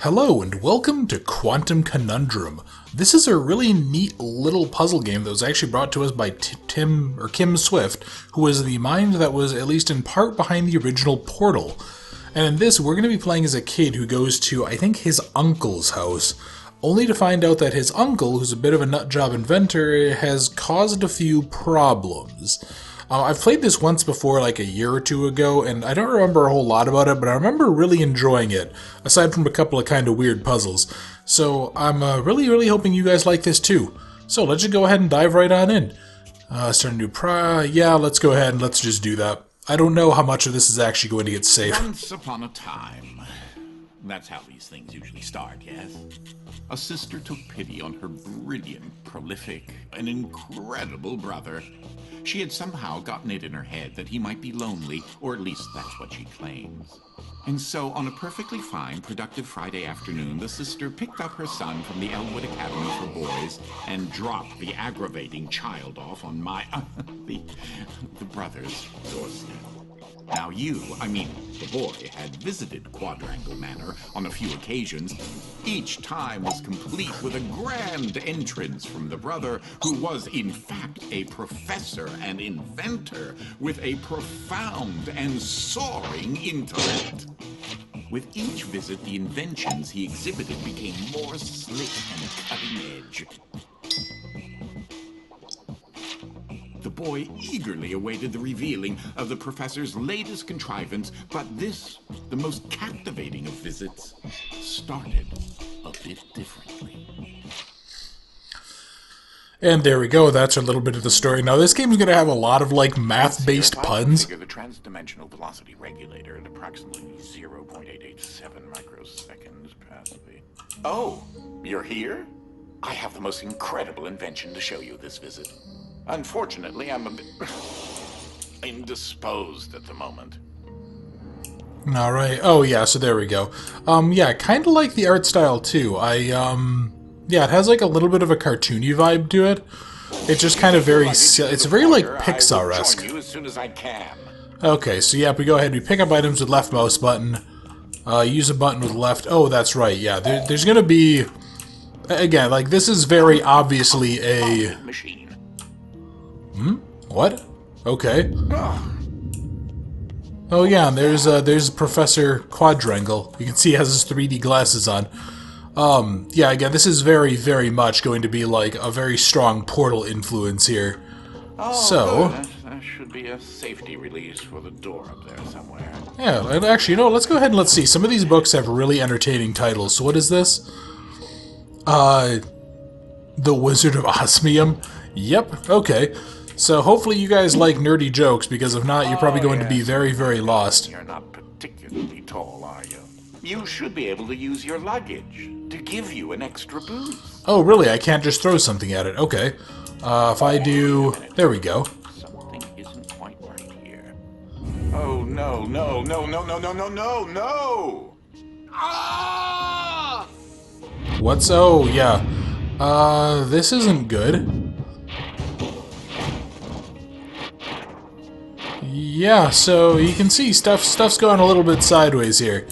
Hello and welcome to Quantum Conundrum. This is a really neat little puzzle game that was actually brought to us by Kim Swift, who was the mind that was at least in part behind the original Portal. And in this, we're going to be playing as a kid who goes to, I think, his uncle's house, only to find out that his uncle, who's a bit of a nutjob inventor, has caused a few problems. I've played this once before, like a year or two ago, and I don't remember a whole lot about it, but I remember really enjoying it, aside from a couple of kind of weird puzzles. So I'm really hoping you guys like this too. So let's just go ahead and dive right on in. Start a new yeah, let's go ahead and let's just do that. I don't know how much of this is actually going to get saved. Once upon a time. That's how these things usually start, yes? A sister took pity on her brilliant, prolific, and incredible brother. She had somehow gotten it in her head that he might be lonely, or at least that's what she claims. And so, on a perfectly fine, productive Friday afternoon, the sister picked up her son from the Elwood Academy for Boys and dropped the aggravating child off on the brother's doorstep. Now the boy, had visited Quadrangle Manor on a few occasions. Each time was complete with a grand entrance from the brother, who was in fact a professor and inventor with a profound and soaring intellect. With each visit, the inventions he exhibited became more slick and cutting edge. The boy eagerly awaited the revealing of the professor's latest contrivance, but this, the most captivating of visits, started a bit differently. And there we go, that's a little bit of the story. Now this game's going to have a lot of like math-based puns. The trans-dimensional velocity regulator at approximately 0.887 microseconds past the... Oh, you're here? I have the most incredible invention to show you this visit. Unfortunately, I'm a bit indisposed at the moment. Alright, oh yeah, so there we go. Yeah, kind of like the art style too. Yeah, it has like a little bit of a cartoony vibe to it. It's just kind of very, it's very like Pixar-esque. As soon as I can. Okay, so yeah, we go ahead, we pick up items with left mouse button, use a button with left, oh that's right, yeah, there's gonna be, again, like this is very obviously a... machine. What? Okay. Oh yeah, and there's Professor Quadrangle. You can see he has his 3D glasses on. Yeah, again, this is very much going to be like a very strong Portal influence here. Oh, so... There should be a safety release for the door up there somewhere. Yeah, and actually, you know, let's go ahead and let's see. Some of these books have really entertaining titles. So what is this? The Wizard of Osmium? Yep, okay. So hopefully you guys like nerdy jokes, because if not, you're probably going to be very lost. You're not particularly tall, are you? You should be able to use your luggage to give you an extra boost. Oh, really? I can't just throw something at it. Okay. If I do... There we go. Something isn't quite right here. Oh, no. Ah! What's... Oh, yeah. This isn't good. Yeah, so you can see stuff's going a little bit sideways here.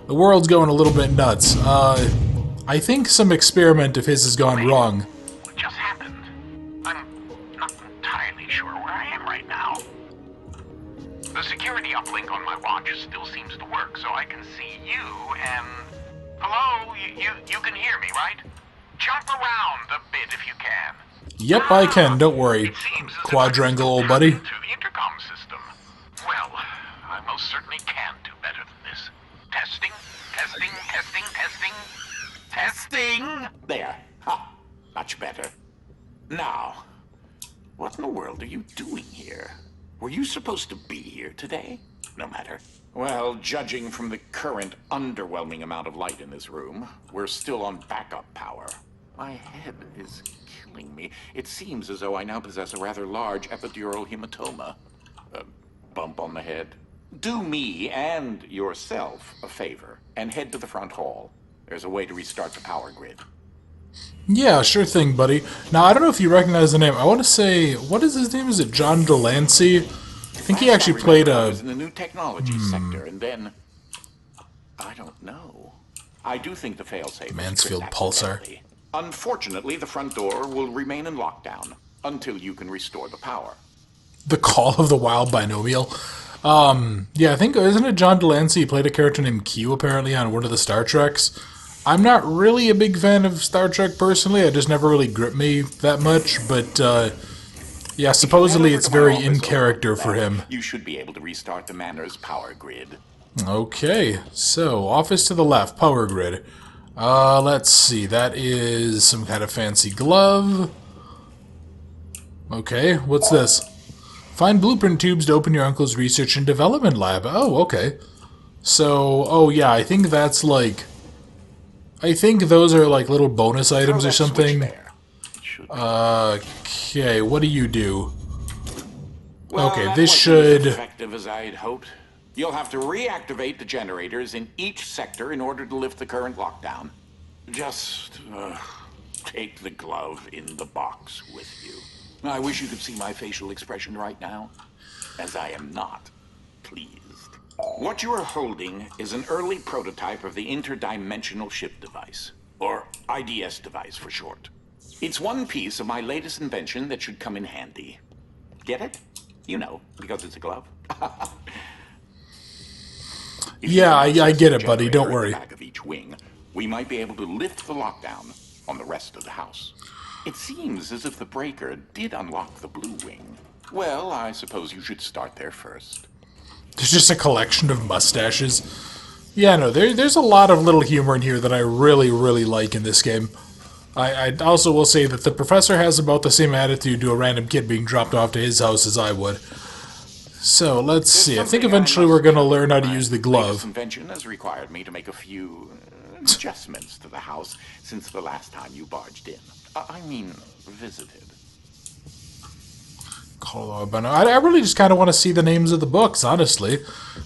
The world's going a little bit nuts. I think some experiment of his has gone wrong. What just happened? I'm not entirely sure where I am right now. The security uplink on my watch still seems to work, so I can see you and... Hello? You can hear me, right? Jump around a bit if you can. Yep, I can. Don't worry, Quadrangle, old buddy. To the intercom system. Well, I most certainly can do better than this. Testing. There. Ha! Much better. Now, what in the world are you doing here? Were you supposed to be here today? No matter. Well, judging from the current underwhelming amount of light in this room, we're still on backup power. My head is killing me. It seems as though I now possess a rather large epidural hematoma. A bump on the head. Do me and yourself a favor and head to the front hall. There's a way to restart the power grid. Yeah, sure thing, buddy. Now, I don't know if you recognize the name. I want to say, what is his name? Is it John Delancey? I think he actually played a... I was in the new technology sector, and then... I don't know. I do think the failsafe Mansfield Pulsar. Unfortunately, the front door will remain in lockdown until you can restore the power. The Call of the Wild Binomial. Yeah, I think, isn't it John Delancey played a character named Q, apparently, on one of the Star Treks? I'm not really a big fan of Star Trek, personally. It just never really gripped me that much, but, yeah, supposedly it's very in character for him. You should be able to restart the Manor's power grid. Okay, so, office to the left, power grid. Let's see, that is some kind of fancy glove. Okay, what's this? Find blueprint tubes to open your uncle's research and development lab. Oh, okay. So, oh yeah, I think that's like... I think those are like little bonus items or something. Okay, what do you do? Well, okay, this should... as effective as I had hoped. You'll have to reactivate the generators in each sector in order to lift the current lockdown. Just take the glove in the box with you. I wish you could see my facial expression right now, as I am not pleased. What you are holding is an early prototype of the interdimensional ship device, or IDS device for short. It's one piece of my latest invention that should come in handy. Get it? You know, because it's a glove. Yeah, I get it, buddy. Don't worry. Back of each wing, we might be able to lift the lockdown on the rest of the house. It seems as if the breaker did unlock the blue wing. Well, I suppose you should start there first. There's just a collection of mustaches. Yeah, no, there's a lot of little humor in here that I really, really like in this game. I also will say that the professor has about the same attitude to a random kid being dropped off to his house as I would. So, let's see. I think eventually we're going to learn how to use the glove. This invention has required me to make a few adjustments to the house since the last time you barged in. I mean, visited. I really just kind of want to see the names of the books, honestly.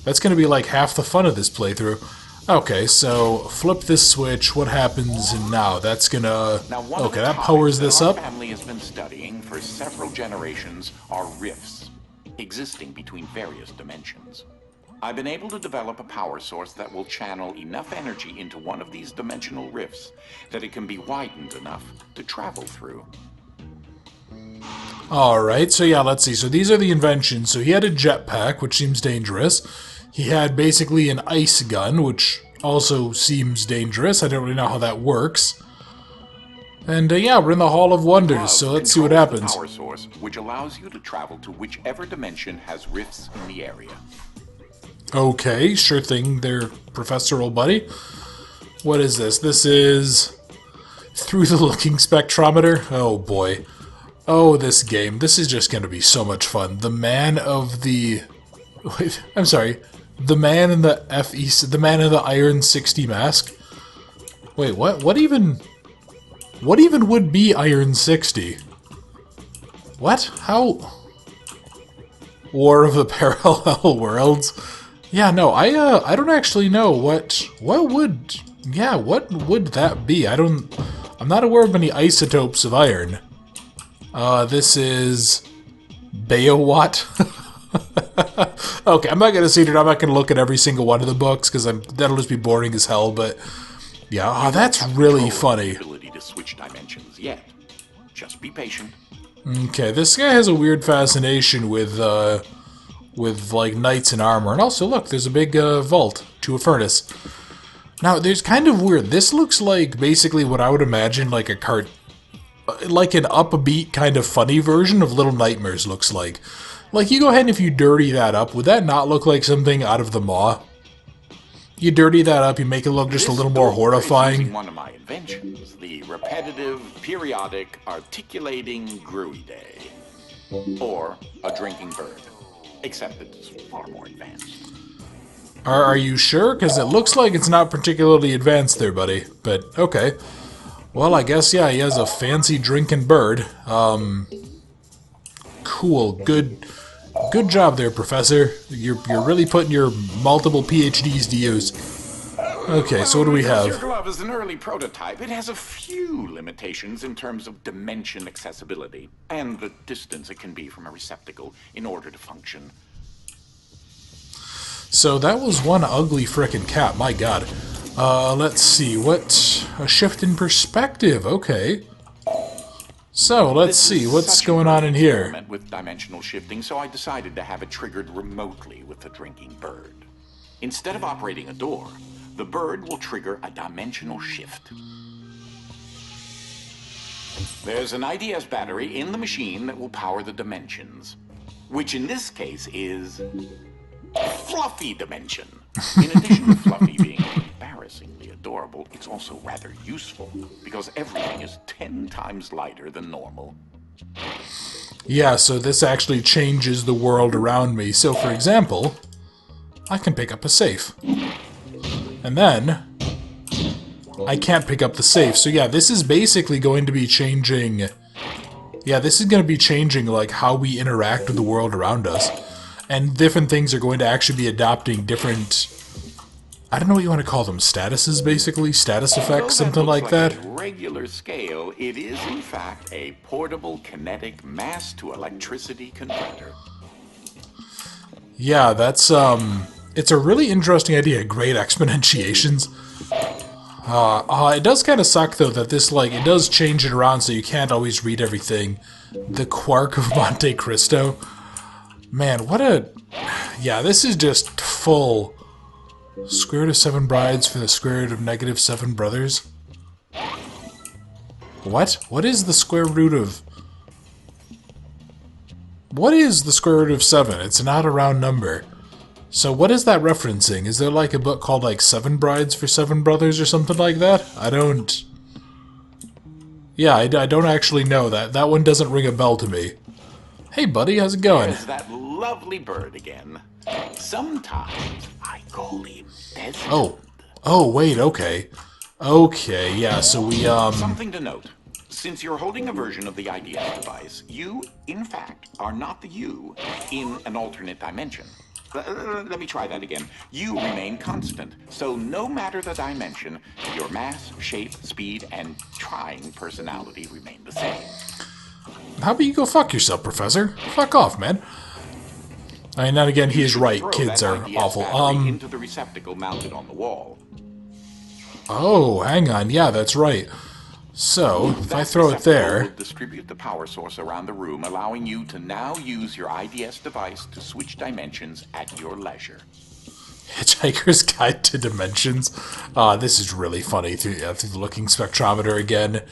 That's going to be like half the fun of this playthrough. Okay, so flip this switch. What happens now? That's going to... Okay, that powers this up. Our family has been studying for several generations are rifts existing between various dimensions. I've been able to develop a power source that will channel enough energy into one of these dimensional rifts that it can be widened enough to travel through. Alright, so yeah, let's see. So these are the inventions. So he had a jetpack, which seems dangerous. He had basically an ice gun, which also seems dangerous. I don't really know how that works. And yeah, we're in the Hall of Wonders, so let's see what happens. Power source, which allows you to travel to whichever dimension has rifts in the area. Okay, sure thing there, Professor old buddy. What is this? This is... Through the Looking Spectrometer? Oh boy. Oh, this game. This is just going to be so much fun. The man of the... Wait, I'm sorry. The man in the FE... The man in the Iron 60 mask? Wait, what? What even would be Iron 60? What? How... War of the Parallel Worlds? Yeah, no, I don't actually know what would that be? I'm not aware of any isotopes of iron. This is Bayowatt. Okay, I'm not gonna see it. I'm not gonna look at every single one of the books because that'll just be boring as hell. But yeah, that's really funny. Ability to switch dimensions yet. Just be patient. Okay, this guy has a weird fascination with like knights in armor, and also look, there's a big vault to a furnace. Now, there's kind of weird. This looks like basically what I would imagine like like an upbeat kind of funny version of Little Nightmares looks like. Like, you go ahead and if you dirty that up, would that not look like something out of the Maw? You dirty that up, you make it look just a little more horrifying. One of my inventions, the repetitive, periodic, articulating Gruidae. Or a drinking bird. Except it's far more advanced. Are you sure? Because it looks like it's not particularly advanced there, buddy. But, okay. Well, I guess, yeah, he has a fancy drinking bird. Cool. Good job there, Professor. You're really putting your multiple PhDs to use. Okay, so what do we have? Your glove is an early prototype. It has a few limitations in terms of dimension accessibility and the distance it can be from a receptacle in order to function. So that was one ugly frickin' cat, my god. Let's see, what... A shift in perspective, okay. So, let's see, what's going on in here? With dimensional shifting, so I decided to have it triggered remotely with the drinking bird. Instead of operating a door, the bird will trigger a dimensional shift. There's an IDS battery in the machine that will power the dimensions, which in this case is Fluffy Dimension. In addition to Fluffy being embarrassingly adorable, it's also rather useful because everything is 10 times lighter than normal. Yeah, so this actually changes the world around me. So, for example, I can pick up a safe. And then I can't pick up the safe. So yeah, this is basically going to be changing... Yeah, this is going to be changing, like, how we interact with the world around us. And different things are going to actually be adopting different... I don't know what you want to call them. Statuses, basically? Status effects, something like that? A regular scale, it is, in fact, a portable kinetic mass-to-electricity converter. Yeah, that's, it's a really interesting idea. Great exponentiations. It does kind of suck, though, that this, like, it does change it around so you can't always read everything. The Quark of Monte Cristo. Man, what a... Yeah, this is just full... Square root of 7 brides for the square root of negative 7 brothers? What? What is the square root of... What is the square root of 7? It's not a round number. So what is that referencing? Is there like a book called like 7 Brides for 7 Brothers or something like that? I don't... Yeah, I don't actually know that. That one doesn't ring a bell to me. Hey buddy, how's it going? There's that lovely bird again. Sometimes I call him Desmond. Oh, wait, okay. Okay, yeah, so we, Something to note. Since you're holding a version of the IDS device, you, in fact, are not the you in an alternate dimension. Let me try that again. You remain constant, so no matter the dimension, your mass, shape, speed, and trying personality remain the same. How about you go fuck yourself, Professor? Fuck off, man. I mean, then again, he is right. Kids are awful. Into the receptacle mounted on the wall. Oh, hang on. Yeah, that's right. So, if I throw it there... Will distribute the power source around the room, allowing you to now use your IDS device to switch dimensions at your leisure. Hitchhiker's Guide to Dimensions. This is really funny through the looking spectrometer again.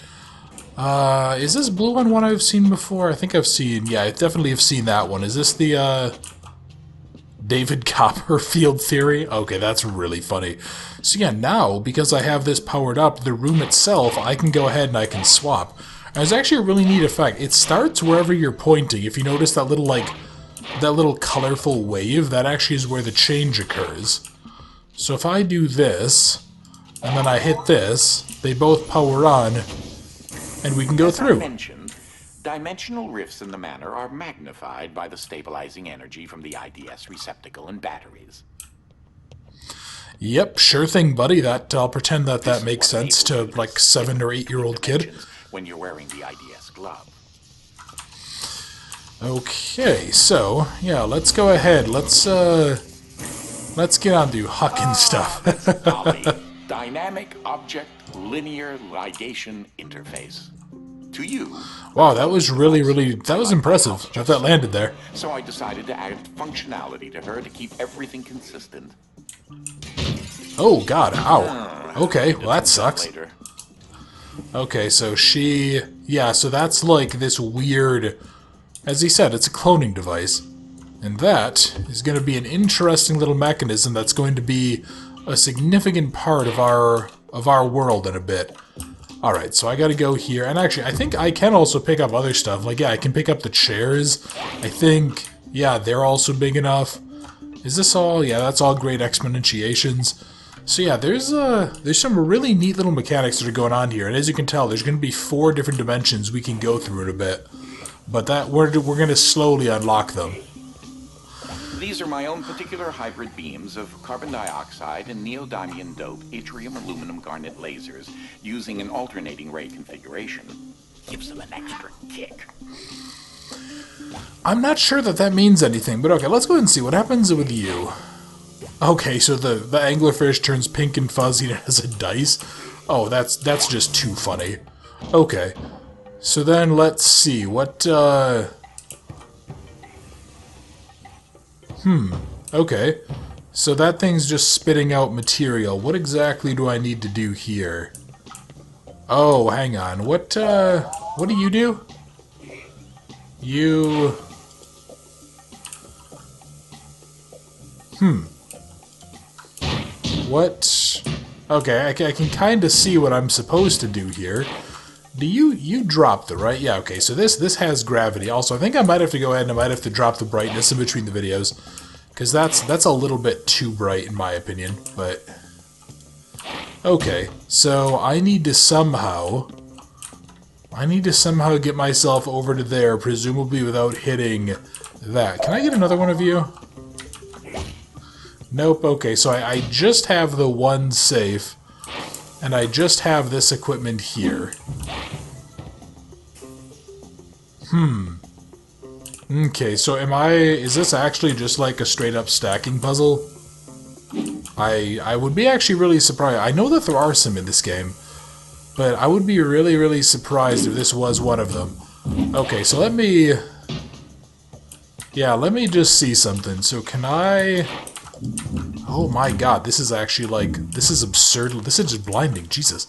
Is this blue one I've seen before? I think I've seen... Yeah, I definitely have seen that one. Is this the, David Copperfield theory? Okay, that's really funny. So yeah, now, because I have this powered up, the room itself, I can go ahead and I can swap. And it's actually a really neat effect. It starts wherever you're pointing. If you notice that little, like, that little colorful wave, that actually is where the change occurs. So if I do this, and then I hit this, they both power on, and we can go through. As I mentioned, dimensional rifts in the manner are magnified by the stabilizing energy from the IDS receptacle and batteries. Yep, sure thing, buddy. That I'll pretend that makes sense to, like, 7- or 8-year-old kid. When you're wearing the IDS glove. Okay, so, yeah, let's go ahead. Let's get on to hucking stuff. Dynamic Object Linear Ligation Interface. To you... Wow, that was really, that was impressive. If that landed there. So I decided to add functionality to her to keep everything consistent. Oh, God, ow. Okay, well, that sucks. Okay, so she... Yeah, so that's like this weird... As he said, it's a cloning device. And that is going to be an interesting little mechanism that's going to be a significant part of our world in a bit. Alright, so I gotta go here. And actually, I think I can also pick up other stuff. Like, yeah, I can pick up the chairs. I think, yeah, they're also big enough. Is this all? Yeah, that's all great exponentiations. So yeah, there's some really neat little mechanics that are going on here. And as you can tell, there's going to be 4 different dimensions we can go through in a bit. But that we're going to slowly unlock them. These are my own particular hybrid beams of carbon dioxide and neodymium dope yttrium aluminum garnet lasers using an alternating ray configuration. Gives them an extra kick. I'm not sure that means anything, but okay, let's go ahead and see what happens with you. Okay, so the anglerfish turns pink and fuzzy and it has a dice? Oh, that's just too funny. Okay. So then let's see, what, okay. So that thing's just spitting out material. What exactly do I need to do here? Oh, hang on. What do you do? You... What? Okay, I can kind of see what I'm supposed to do here. Do you drop the right? Yeah, okay, so this has gravity. Also, I think I might have to go ahead and I might have to drop the brightness in between the videos. Because that's a little bit too bright in my opinion, but... Okay, so I need to somehow get myself over to there, presumably without hitting that. Can I get another one of you? Nope, okay, so I just have the one safe, and I just have this equipment here. Okay, so is this actually just like a straight up stacking puzzle? I would be actually really surprised. I know that there are some in this game, but I would be really, really surprised if this was one of them. Okay, so let me just see something. So can I... Oh my god, this is actually like... This is absurd. This is just blinding. Jesus.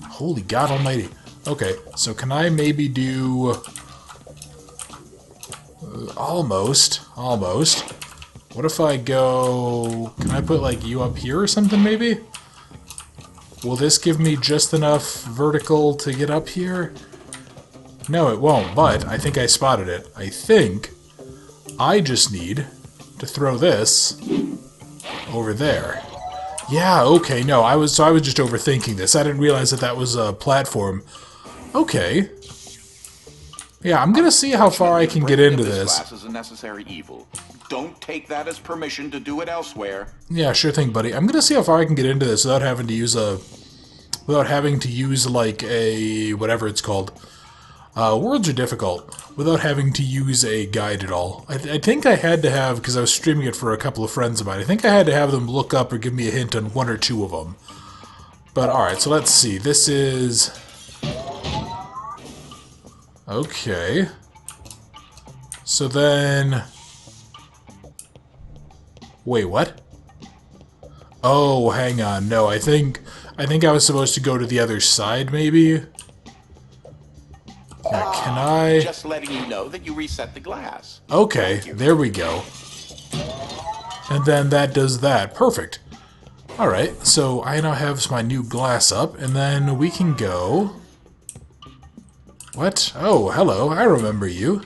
Holy God almighty. Okay, so can I maybe do... Almost. What if I go... Can I put, like, you up here or something, maybe? Will this give me just enough vertical to get up here? No, it won't, but I think I spotted it. I think I just need to throw this over there. Yeah, okay, no, I was just overthinking this. I didn't realize that was a platform. Okay. Yeah, I'm gonna see how far I can get into this. Class is a necessary evil. Don't take that as permission to do it elsewhere. Yeah, sure thing, buddy. I'm gonna see how far I can get into this without having to use like a whatever it's called. Words are difficult without having to use a guide at all. I think I had to have, because I was streaming it for a couple of friends of mine, I think I had to have them look up or give me a hint on one or two of them. But alright, so let's see. This is... Okay. So then... Wait, what? Oh, hang on. No, I think I was supposed to go to the other side, maybe? Yeah, can I... Just letting you know that you reset the glass. Okay, there we go. And then that does that. Perfect. Alright, so I now have my new glass up, and then we can go... What? Oh, hello, I remember you.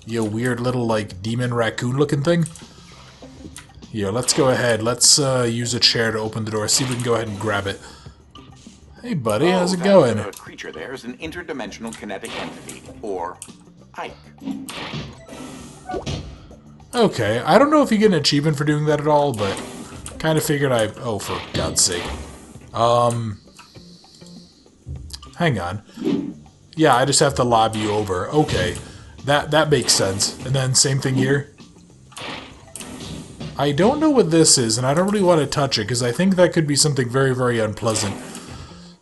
You weird little, like, demon raccoon looking thing. Yeah, let's go ahead. Let's use a chair to open the door. See if we can go ahead and grab it. Hey, buddy, how's it going? The creature there is an interdimensional kinetic entity, or Ike. Okay, I don't know if you get an achievement for doing that at all, but kind of figured I... Oh, for God's sake. Hang on. Yeah, I just have to lob you over. Okay, that makes sense. And then same thing here. I don't know what this is, and I don't really want to touch it, because I think that could be something very, very unpleasant.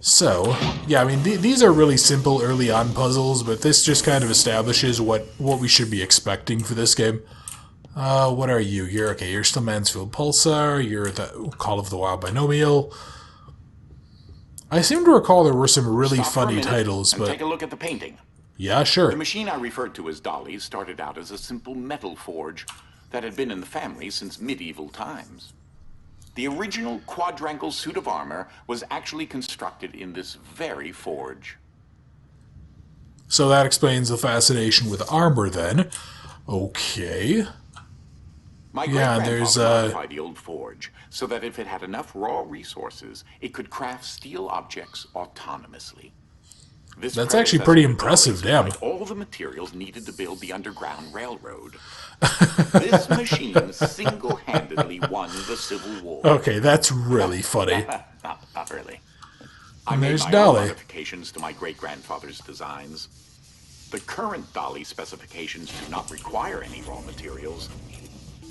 So, yeah, I mean, these are really simple early on puzzles, but this just kind of establishes what we should be expecting for this game. What are you? You're still Mansfield Pulsar, you're the Call of the Wild Binomial. I seem to recall there were some really funny titles, but... Take a look at the painting. Yeah, sure. The machine I referred to as Dolly started out as a simple metal forge that had been in the family since medieval times. The original quadrangle suit of armor was actually constructed in this very forge. So that explains the fascination with armor, then. Okay. My great-grandfather modified the old forge so that if it had enough raw resources, it could craft steel objects autonomously. That's actually pretty impressive, damn. All the materials needed to build the Underground Railroad. This machine single-handedly won the Civil War. Okay, that's really funny. Not really. I made there's my Dolly. own modifications to my great-grandfather's designs. The current Dolly specifications do not require any raw materials.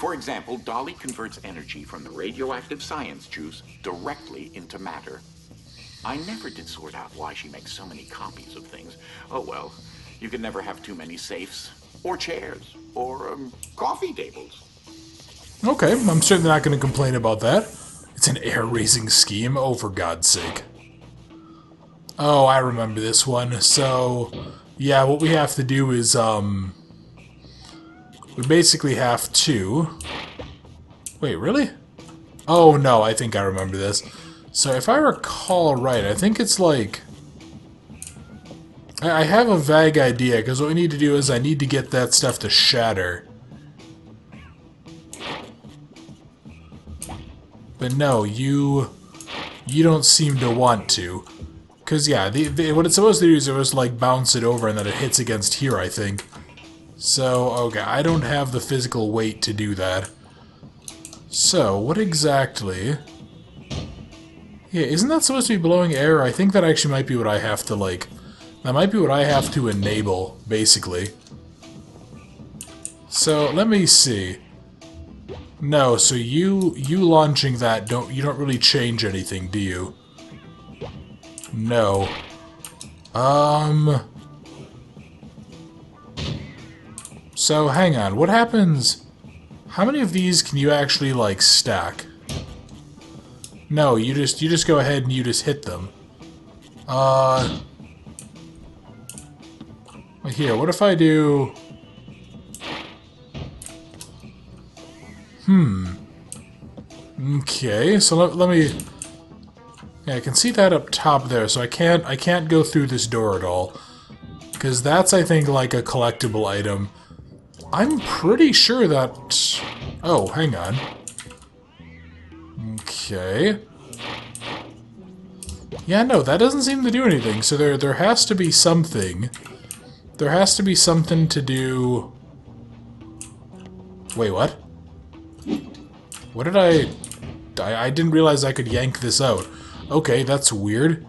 For example, Dolly converts energy from the radioactive science juice directly into matter. I never did sort out why she makes so many copies of things. Oh well, you can never have too many safes, or chairs, or coffee tables. Okay, I'm certainly not going to complain about that. It's an air-raising scheme, oh for God's sake. Oh, I remember this one. So, yeah, what we have to do is, we basically have to... Wait, really? Oh, no, I think I remember this. So, if I recall right, I think it's like... I have a vague idea, because what we need to do is I need to get that stuff to shatter. But no, you don't seem to want to. Because, yeah, what it's supposed to do is it was like bounce it over and then it hits against here, I think. So, okay, I don't have the physical weight to do that. So, what exactly... Yeah, isn't that supposed to be blowing air? I think that actually might be what I have to, like... That might be what I have to enable, basically. So, let me see. No, so you launching that, you don't really change anything, do you? No. So, hang on, what happens... How many of these can you actually, like, stack? No, you just go ahead and you just hit them. Here, what if I do... Okay, so let me... Yeah, I can see that up top there, so I can't go through this door at all. Because that's, I think, like a collectible item. I'm pretty sure that... Oh, hang on. Okay. Yeah, no, that doesn't seem to do anything, so there has to be something. There has to be something to do... Wait, what? What did I didn't realize I could yank this out. Okay, that's weird.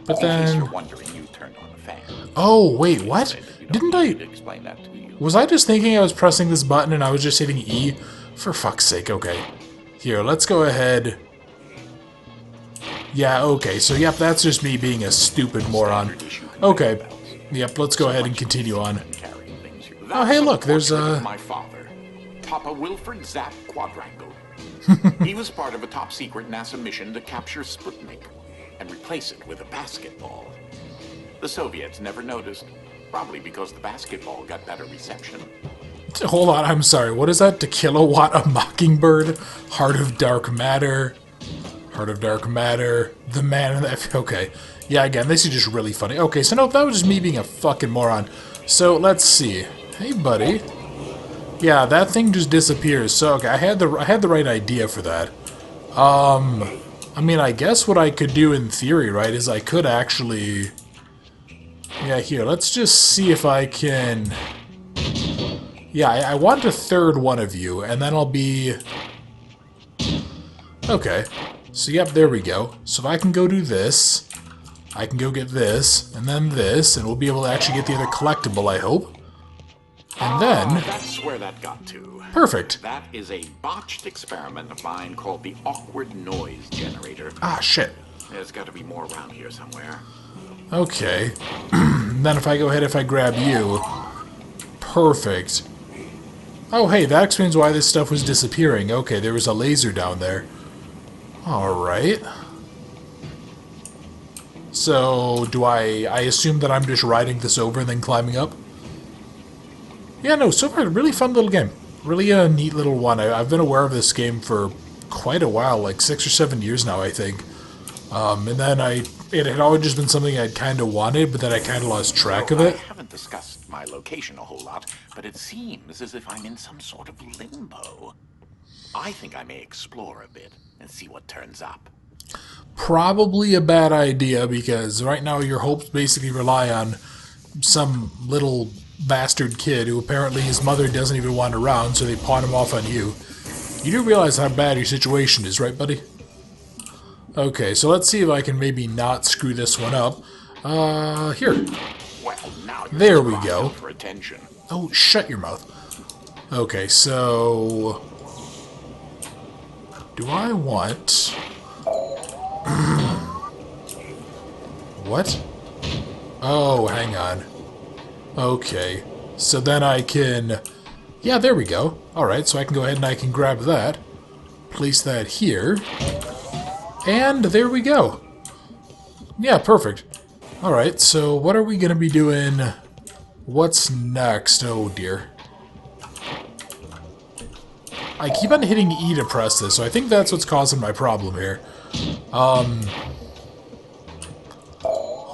But then... In case you're wondering, you turned on the fan. Oh, wait, what? Didn't I... Explain that to you. Was I just thinking I was pressing this button and I was just hitting E? For fuck's sake, okay. Here, let's go ahead... Yeah, okay, so yep, that's just me being a stupid moron. Okay, yep, let's go ahead and continue on. Oh, hey, look, there's a... My father, Papa Wilfred Zapp Quadrangle. He was part of a top-secret NASA mission to capture Sputnik and replace it with a basketball. The Soviets never noticed, probably because the basketball got better reception. Hold on, I'm sorry, what is that? To Kilowatt a Mockingbird? Heart of Dark Matter? Heart of Dark Matter, the man in the... Okay. Yeah, again, this is just really funny. Okay, so no, that was just me being a fucking moron. So, let's see. Hey, buddy. Yeah, that thing just disappears. So, okay, I had the right idea for that. I mean, I guess what I could do in theory, right, is I could actually... Yeah, here, let's just see if I can... Yeah, I want a third one of you, and then I'll be... Okay. So, yep, there we go. So if I can go do this, I can go get this, and then this, and we'll be able to actually get the other collectible, I hope. And then... That's where that got to. Perfect. That is a botched experiment of mine called the awkward noise generator. Ah, shit. There's got to be more around here somewhere. Okay. Then if I go ahead, if I grab you... Perfect. Oh, hey, that explains why this stuff was disappearing. Okay, there was a laser down there. Alright. So, do I assume that I'm just riding this over and then climbing up? Yeah, no, so far, really fun little game. Really a neat little one. I've been aware of this game for quite a while, like 6 or 7 years now, I think. And then it had always just been something I'd kind of wanted, but then I kind of lost track of it. I haven't discussed my location a whole lot, but it seems as if I'm in some sort of limbo. I think I may explore a bit and see what turns up. Probably a bad idea, because right now your hopes basically rely on some little bastard kid who apparently his mother doesn't even want around, so they pawn him off on you. You do realize how bad your situation is, right, buddy? Okay, so let's see if I can maybe not screw this one up. Here. Well, now There we go. For attention. Oh, shut your mouth. Okay, so... do I want... What? Oh, hang on. Okay. So then I can... yeah, there we go. Alright, so I can go ahead and I can grab that. Place that here. And there we go. Yeah, perfect. Alright, so what are we going to be doing? What's next? Oh, dear. I keep on hitting E to press this, so I think that's what's causing my problem here.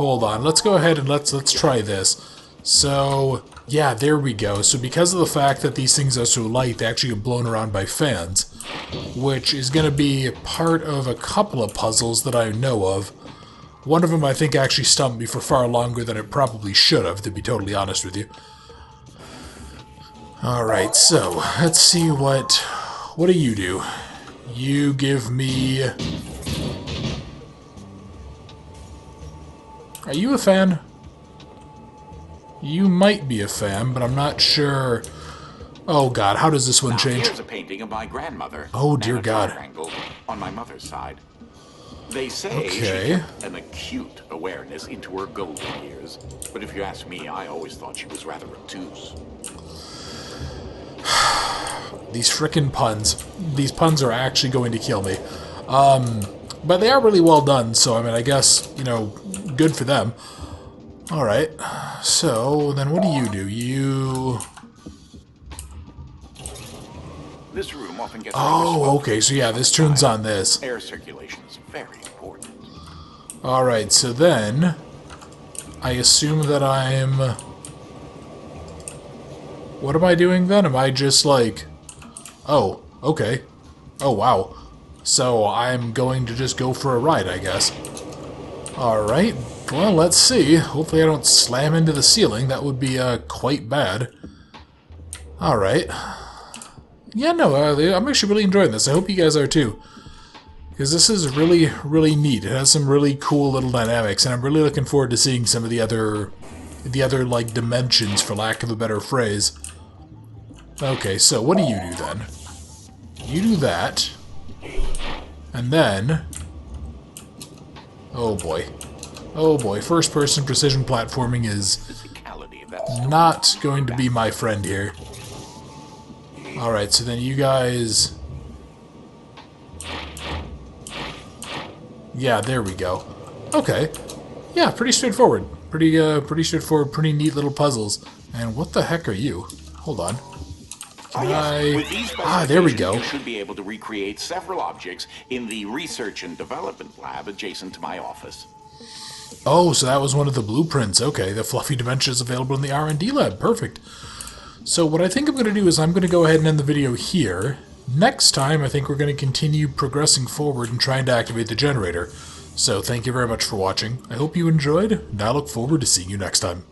Hold on. Let's go ahead and let's try this. So, yeah, there we go. So because of the fact that these things are so light, they actually get blown around by fans, which is going to be part of a couple of puzzles that I know of. One of them I think actually stumped me for far longer than it probably should have, to be totally honest with you. Alright, so, let's see what do you do? You give me... Are you a fan? You might be a fan, but I'm not sure... Oh god, how does this one change? Here's a painting of my grandmother. Oh dear and a god. triangle on my mother's side. They say Okay. she kept an acute awareness into her golden years, but if you ask me, I always thought she was rather obtuse. These frickin' puns. These puns are actually going to kill me. But they are really well done, so I mean, I guess, you know, good for them. Alright, so then what do? You... This room often gets Oh, okay, so yeah, this turns on this. Air circulation is very important. Alright, so then... I assume that I'm... What am I doing then? Am I just like... Oh, okay. Oh, wow. So I'm going to just go for a ride, I guess. Alright, well, let's see. Hopefully I don't slam into the ceiling. That would be quite bad. Alright. Yeah, no, I'm actually really enjoying this. I hope you guys are too. Because this is really, really neat. It has some really cool little dynamics, and I'm really looking forward to seeing some of the other, like, dimensions, for lack of a better phrase. Okay, so what do you do then? You do that. And then... oh boy. Oh boy, first-person precision platforming is not going to be my friend here. Alright, so then you guys... yeah, there we go. Okay. Yeah, pretty straightforward. Pretty straightforward, pretty neat little puzzles. And what the heck are you? Hold on. With these there we go. You should be able to recreate several objects in the research and development lab adjacent to my office. Oh, so that was one of the blueprints. Okay, the fluffy dimension is available in the R&D lab. Perfect. So what I think I'm going to do is I'm going to go ahead and end the video here. Next time, I think we're going to continue progressing forward and trying to activate the generator. So thank you very much for watching. I hope you enjoyed, and I look forward to seeing you next time.